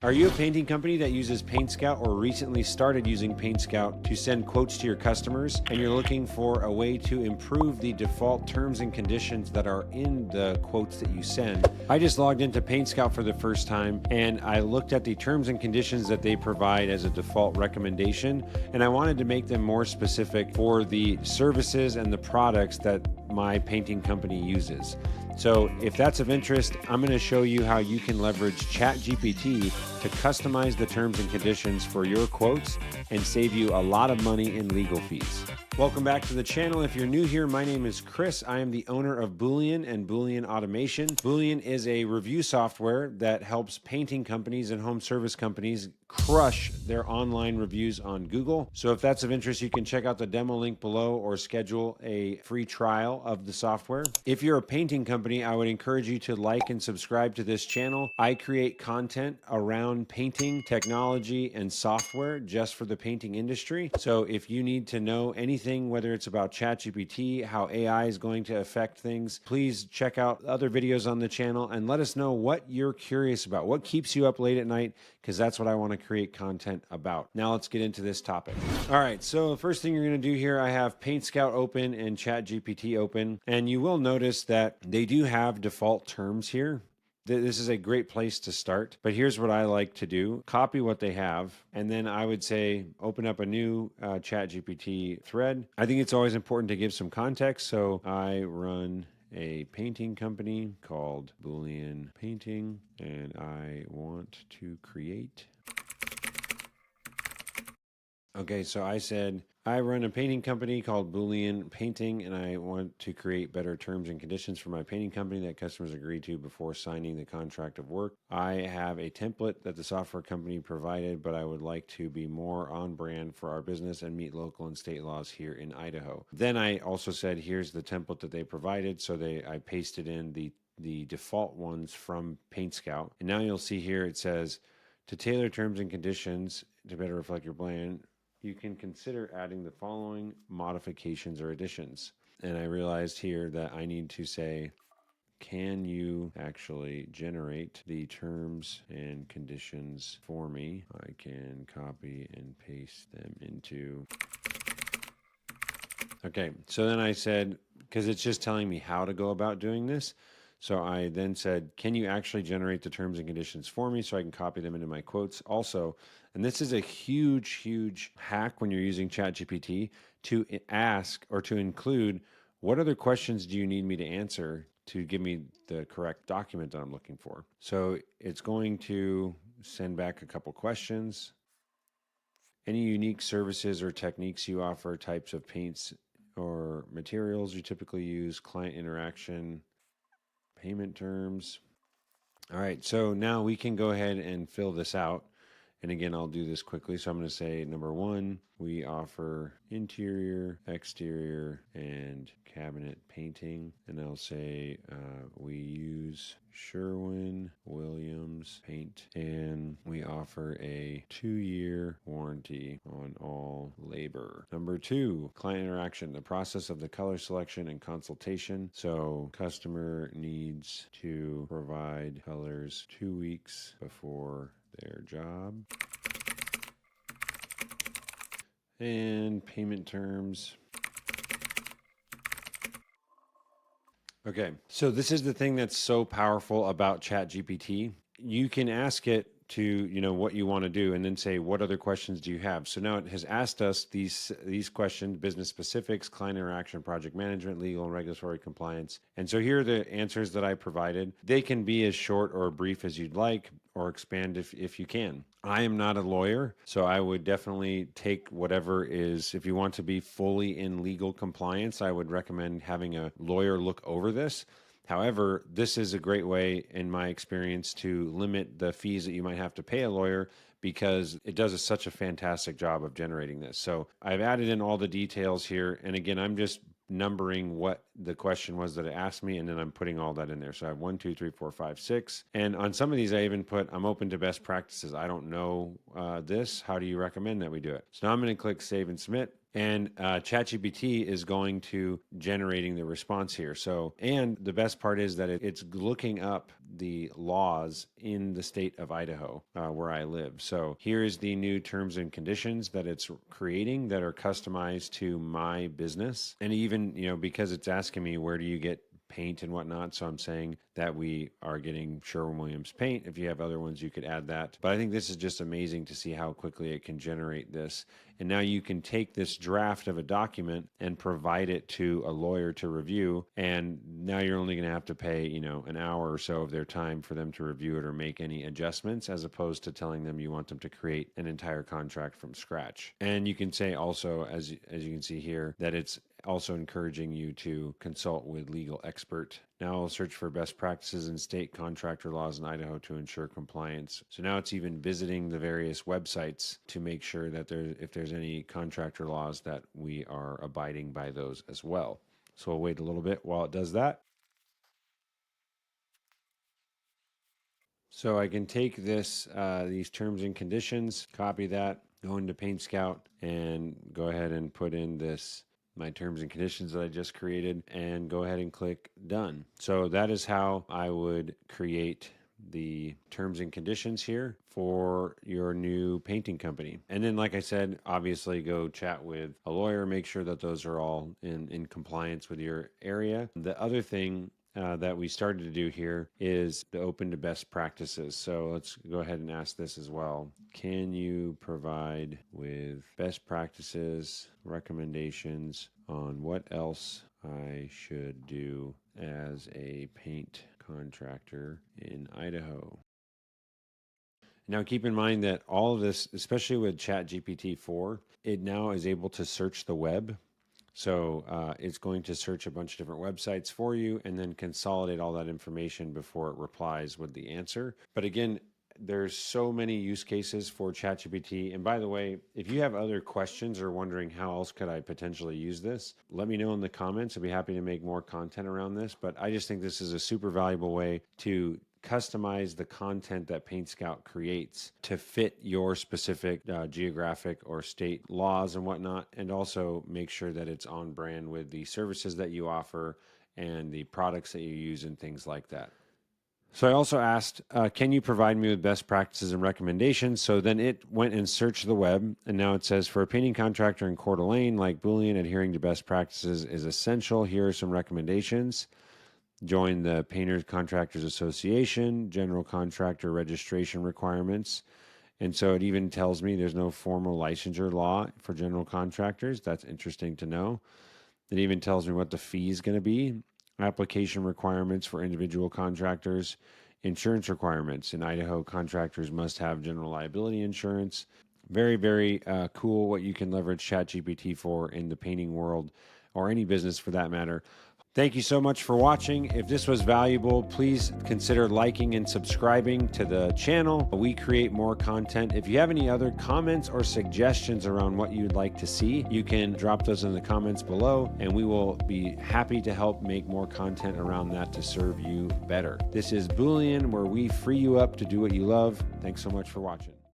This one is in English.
Are you a painting company that uses PaintScout or recently started using PaintScout to send quotes to your customers, and you're looking for a way to improve the default terms and conditions that are in the quotes that you send? I just logged into PaintScout for the first time and I looked at the terms and conditions that they provide as a default recommendation, and I wanted to make them more specific for the services and the products that my painting company uses. So if that's of interest, I'm going to show you how you can leverage Chat GPT to customize the terms and conditions for your quotes and save you a lot of money in legal fees. Welcome back to the channel. If you're new here, my name is Chris. I am the owner of Boolean and Boolean Automation. Boolean is a review software that helps painting companies and home service companies crush their online reviews on Google. So if that's of interest, you can check out the demo link below or schedule a free trial of the software. If you're a painting company, I would encourage you to like and subscribe to this channel. I create content around painting, technology, and software just for the painting industry. So if you need to know anything, whether it's about ChatGPT, how AI is going to affect things, please check out other videos on the channel and let us know what you're curious about, what keeps you up late at night, because that's what I want to create content about. Now let's get into this topic. All right, so the first thing you're going to do here, I have PaintScout open and ChatGPT open, and you will notice that they do have default terms here. This is a great place to start, but here's what I like to do. Copy what they have, and then I would say open up a new ChatGPT thread. I think it's always important to give some context, so I run a painting company called Boolean Painting, and I want to create. Okay, so I said, I run a painting company called Boolean Painting, and I want to create better terms and conditions for my painting company that customers agree to before signing the contract of work. I have a template that the software company provided, but I would like to be more on brand for our business and meet local and state laws here in Idaho. Then I also said, here's the template that they provided. So I pasted in the default ones from PaintScout. And now you'll see here it says, to tailor terms and conditions to better reflect your brand, you can consider adding the following modifications or additions. And I realized here that I need to say, can you actually generate the terms and conditions for me? I can copy and paste them into. Okay, so then I said, because it's just telling me how to go about doing this. So I then said, can you actually generate the terms and conditions for me so I can copy them into my quotes? Also, and this is a huge, huge hack when you're using ChatGPT, to ask or to include, what other questions do you need me to answer to give me the correct document that I'm looking for? So it's going to send back a couple questions. Any unique services or techniques you offer, types of paints or materials you typically use, client interaction, payment terms. All right, so now we can go ahead and fill this out. And again, I'll do this quickly. So I'm going to say, number one, we offer interior, exterior, and cabinet painting. And I'll say we use Sherwin-Williams paint, and we offer a 2-year warranty on all labor. Number two, client interaction, the process of the color selection and consultation. So customer needs to provide colors 2 weeks before their job. And payment terms. Okay, so this is the thing that's so powerful about ChatGPT. You can ask it to, what you want to do, and then say, what other questions do you have? So now it has asked us these questions: business specifics, client interaction, project management, legal and regulatory compliance. And so here are the answers that I provided. They can be as short or brief as you'd like, or expand if you can. I am not a lawyer, so I would definitely take whatever is, if you want to be fully in legal compliance, I would recommend having a lawyer look over this. However, this is a great way, in my experience, to limit the fees that you might have to pay a lawyer, because it does such a fantastic job of generating this. So I've added in all the details here. And again, I'm just numbering what the question was that it asked me, and then I'm putting all that in there. So I have 1, 2, 3, 4, 5, 6. And on some of these, I even put, I'm open to best practices. I don't know this. How do you recommend that we do it? So now I'm going to click Save and Submit. And ChatGPT is going to generating the response here. So, and the best part is that it's looking up the laws in the state of Idaho, where I live. So here's the new terms and conditions that it's creating that are customized to my business. And even, because it's asking me, where do you get paint and whatnot. So I'm saying that we are getting Sherwin-Williams paint. If you have other ones, you could add that. But I think this is just amazing to see how quickly it can generate this. And now you can take this draft of a document and provide it to a lawyer to review. And now you're only going to have to pay, an hour or so of their time for them to review it or make any adjustments, as opposed to telling them you want them to create an entire contract from scratch. And you can say also, as you can see here, that it's also encouraging you to consult with legal expert. Now I'll search for best practices in state contractor laws in Idaho to ensure compliance. So now it's even visiting the various websites to make sure that if there's any contractor laws, that we are abiding by those as well. So we'll wait a little bit while it does that. So I can take these terms and conditions, copy that, go into PaintScout, and go ahead and put in my terms and conditions that I just created, and go ahead and click done. So that is how I would create the terms and conditions here for your new painting company. And then, like I said, obviously go chat with a lawyer, make sure that those are all in compliance with your area. The other thing that we started to do here is to open to best practices. So let's go ahead and ask this as well. Can you provide with best practices, recommendations on what else I should do as a paint contractor in Idaho? Now, keep in mind that all of this, especially with Chat GPT 4, it now is able to search the web. So it's going to search a bunch of different websites for you and then consolidate all that information before it replies with the answer. But again, there's so many use cases for ChatGPT. And by the way, if you have other questions or wondering how else could I potentially use this, let me know in the comments. I'd be happy to make more content around this. But I just think this is a super valuable way to customize the content that PaintScout creates to fit your specific geographic or state laws and whatnot, and also make sure that it's on brand with the services that you offer and the products that you use and things like that. So I also asked, can you provide me with best practices and recommendations? So then it went and searched the web, and now it says, for a painting contractor in Coeur d'Alene, like Boolean, adhering to best practices is essential. Here are some recommendations. Join the Painters Contractors Association, general contractor registration requirements. And so it even tells me there's no formal licensure law for general contractors. That's interesting to know. It even tells me what the fee is going to be, application requirements for individual contractors, insurance requirements. In Idaho, contractors must have general liability insurance. Very, very cool what you can leverage ChatGPT for in the painting world, or any business for that matter. Thank you so much for watching. If this was valuable, please consider liking and subscribing to the channel. We create more content. If you have any other comments or suggestions around what you'd like to see, you can drop those in the comments below, and we will be happy to help make more content around that to serve you better. This is Boolean, where we free you up to do what you love. Thanks so much for watching.